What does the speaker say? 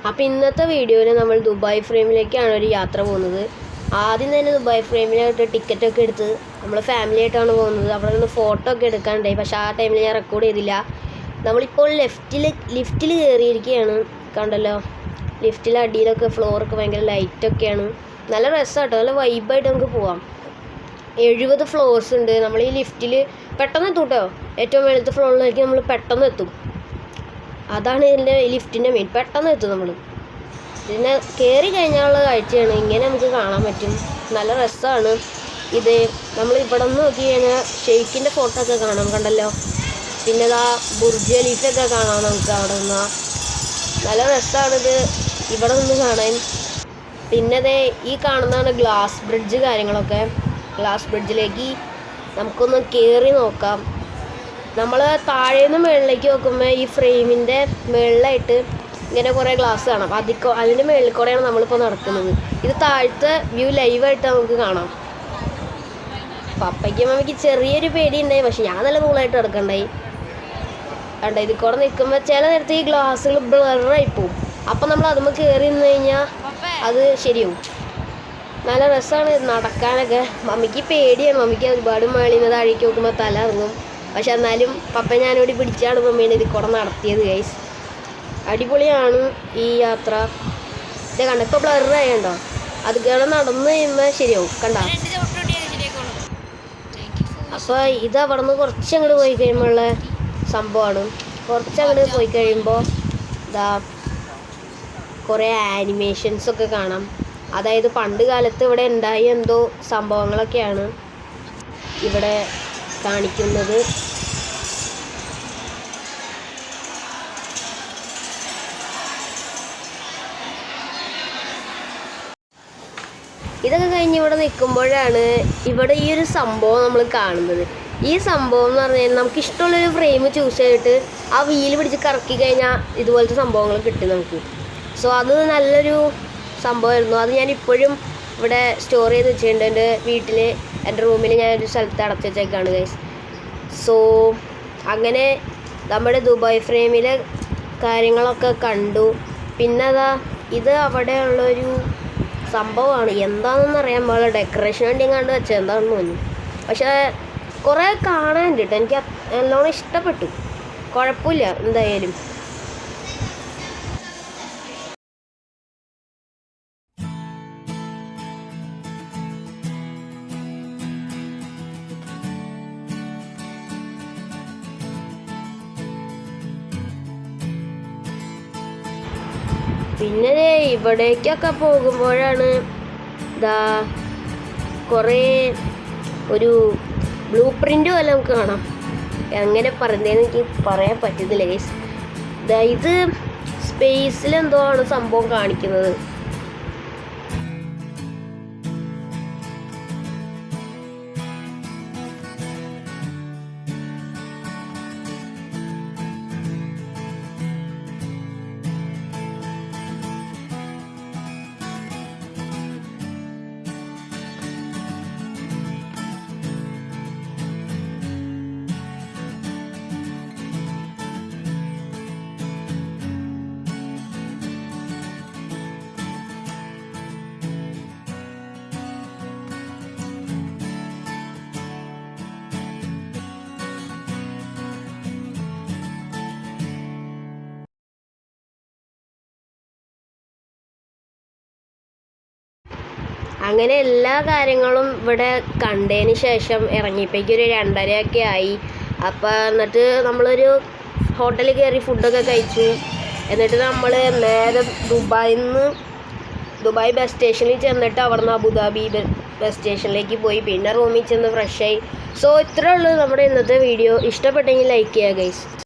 അപ്പോൾ ഇന്നത്തെ വീഡിയോയിൽ നമ്മൾ ദുബായ് ഫ്രെയിമിലേക്കാണ് ഒരു യാത്ര പോകുന്നത്. ആദ്യം തന്നെ ദുബായ് ഫ്രെയിമിലായിട്ട് ടിക്കറ്റൊക്കെ എടുത്ത് നമ്മൾ ഫാമിലി ആയിട്ടാണ് പോകുന്നത്. അവിടെ നിന്ന് ഫോട്ടോ ഒക്കെ എടുക്കാനുണ്ടായി, പക്ഷേ ആ ടൈമിൽ ഞാൻ റെക്കോർഡ് ചെയ്തില്ല. നമ്മളിപ്പോൾ ലിഫ്റ്റിൽ കയറിയിരിക്കുകയാണ്. കണ്ടല്ലോ, ലിഫ്റ്റിൽ അടിയിലൊക്കെ ഫ്ലോറൊക്കെ ഭയങ്കര ലൈറ്റൊക്കെയാണ്. നല്ല രസമാട്ടോ, നല്ല വൈബായിട്ട് നമുക്ക് പോവാം. 70 ഫ്ലോർസ് ഉണ്ട്. നമ്മൾ ഈ ലിഫ്റ്റിൽ പെട്ടെന്ന് എത്തും കേട്ടോ. ഏറ്റവും മേളത്തെ ഫ്ലോറിലേക്ക് നമ്മൾ പെട്ടെന്ന് എത്തും. അതാണ് ഇതിൻ്റെ ലിഫ്റ്റിൻ്റെ മെയിൻ, പെട്ടെന്ന് എത്തും നമ്മൾ. പിന്നെ കയറി കഴിഞ്ഞാലുള്ള കാഴ്ചയാണ് ഇങ്ങനെ നമുക്ക് കാണാൻ പറ്റും. നല്ല രസമാണ് ഇത്. നമ്മൾ ഇവിടെ നിന്ന് നോക്കി കഴിഞ്ഞാൽ ഷെയ്ഖിൻ്റെ ഫോട്ടോ ഒക്കെ കാണാം, കണ്ടല്ലോ. പിന്നെ ഇതാ ബുർജ് ഖലീഫയൊക്കെ കാണാം നമുക്ക് അവിടെ നിന്ന്. നല്ല രസമാണിത് ഇവിടെ നിന്ന് കാണാൻ. പിന്നെ ദേ ഈ കാണുന്നതാണ് ഗ്ലാസ് ബ്രിഡ്ജ് കാര്യങ്ങളൊക്കെ. ഗ്ലാസ് ബ്രിഡ്ജിലേക്ക് നമുക്കൊന്ന് കയറി നോക്കാം. നമ്മൾ താഴേന്ന് മുകളിലേക്ക് നോക്കുമ്പോൾ ഈ ഫ്രെയിമിൻ്റെ മുകളിലായിട്ട് ഇങ്ങനെ കുറേ ഗ്ലാസ് കാണാം. അതിൻ്റെ മുകളിൽ കൂടെയാണ് നമ്മളിപ്പോൾ നടക്കുന്നത്. ഇത് താഴത്തെ വ്യൂ ലൈവായിട്ട് നമുക്ക് കാണാം. പപ്പയ്ക്കും മമ്മിക്ക് ചെറിയൊരു പേടി ഉണ്ടായി, പക്ഷെ ഞാൻ നല്ല കൂളായിട്ട് നടക്കണ്ടായി. കണ്ടോ, ഇതിൽ കൂടെ നിൽക്കുമ്പോൾ ചില നേരത്തെ ഈ ഗ്ലാസ്സുകൾ ബ്ലറായി പോവും. അപ്പം നമ്മൾ അതുമ്പോൾ കയറി നിന്ന് കഴിഞ്ഞാൽ അത് ശരിയാവും. നല്ല രസമാണ് നടക്കാനൊക്കെ. മമ്മിക്ക് പേടിയാണ്, മമ്മിക്ക് ഒരുപാട് മേളിൽ നിന്ന് താഴേക്ക് നോക്കുമ്പോൾ തല ഇറങ്ങും. പക്ഷെ എന്നാലും പപ്പ ഞാനോട് പിടിച്ചാണ് മമ്മീനെ ഇതിൽ കൂടെ നടത്തിയത് ഗൈസ്. അടിപൊളിയാണ് ഈ യാത്ര. ഇത് കണ്ട, ഇപ്പോൾ ബ്ലറായുണ്ടോ, അത് കേടെ നടന്നു കഴിയുമ്പോൾ ശരിയാവും. കണ്ട, അപ്പോൾ ഇത് അവിടെ നിന്ന് കുറച്ചങ്ങോട്ട് പോയി കഴിയുമ്പോഴുള്ള സംഭവമാണ്. കുറച്ചങ്ങോട്ട് പോയി കഴിയുമ്പോൾ ഇതാ കുറേ ആനിമേഷൻസൊക്കെ കാണാം. അതായത് പണ്ട് കാലത്ത് ഇവിടെ ഉണ്ടായ എന്തോ സംഭവങ്ങളൊക്കെയാണ് ഇവിടെ കാണിക്കുന്നത്. ഇതൊക്കെ കഴിഞ്ഞ് ഇവിടെ നിൽക്കുമ്പോഴാണ് ഇവിടെ ഈ ഒരു സംഭവം നമ്മൾ കാണുന്നത്. ഈ സംഭവം എന്ന് പറഞ്ഞു കഴിഞ്ഞാൽ നമുക്ക് ഇഷ്ടമുള്ളൊരു ഫ്രെയിം ചൂസ് ചെയ്തിട്ട് ആ വീല് പിടിച്ച് കറക്കി കഴിഞ്ഞാൽ ഇതുപോലത്തെ സംഭവങ്ങൾ കിട്ടും നമുക്ക്. സോ അത് നല്ലൊരു സംഭവമായിരുന്നു. അത് ഞാൻ ഇപ്പോഴും ഇവിടെ സ്റ്റോർ ചെയ്ത് വെച്ചിട്ടുണ്ട്. എൻ്റെ വീട്ടിൽ, എൻ്റെ റൂമിൽ ഞാനൊരു സ്ഥലത്ത് അടച്ചു വെച്ചേക്കാണ് ഗൈസ്. സോ അങ്ങനെ നമ്മുടെ ദുബായ് ഫ്രെയിമിലെ കാര്യങ്ങളൊക്കെ കണ്ടു. പിന്നെ അതാ ഇത് അവിടെ ഉള്ളൊരു സംഭവമാണ്, എന്താണെന്ന് അറിയാൻ പാടില്ല. ഡെക്കറേഷൻ വേണ്ടി കണ്ട് വെച്ചാൽ എന്താണെന്ന് തോന്നി. പക്ഷേ കുറേ കാണാനുണ്ട് കേട്ടോ. എനിക്ക് നല്ലോണം ഇഷ്ടപ്പെട്ടു. കുഴപ്പമില്ല എന്തായാലും. പിന്നെ ഇവിടേക്കൊക്കെ പോകുമ്പോഴാണ് ഇതാ കുറേ ഒരു ബ്ലൂ പ്രിൻ്റ് പോലെ നമുക്ക് കാണാം. എങ്ങനെ പറയുന്നതെന്ന് എനിക്ക് പറയാൻ പറ്റുന്നില്ല ഗൈസ്. ഇത് സ്പേസിലെന്തോ ആണ് സംഭവം കാണിക്കുന്നത്. അങ്ങനെ എല്ലാ കാര്യങ്ങളും ഇവിടെ കണ്ടതിന് ശേഷം ഇറങ്ങിയപ്പോഴേക്കും ഒരു 2:30 ആയി. അപ്പോൾ എന്നിട്ട് നമ്മളൊരു ഹോട്ടലിൽ കയറി ഫുഡൊക്കെ കഴിച്ചു. എന്നിട്ട് നമ്മൾ നേരെ ദുബായ് ബസ് സ്റ്റേഷനിൽ ചെന്നിട്ട് അവിടെ നിന്ന് അബുദാബി ബസ് സ്റ്റേഷനിലേക്ക് പോയി. പിന്നെ റൂമിൽ ചെന്ന് ഫ്രഷായി. സോ ഇത്രയേ ഉള്ളൂ നമ്മുടെ ഇന്നത്തെ വീഡിയോ. ഇഷ്ടപ്പെട്ടെങ്കിൽ ലൈക്ക് ചെയ്യുക ഗൈസ്.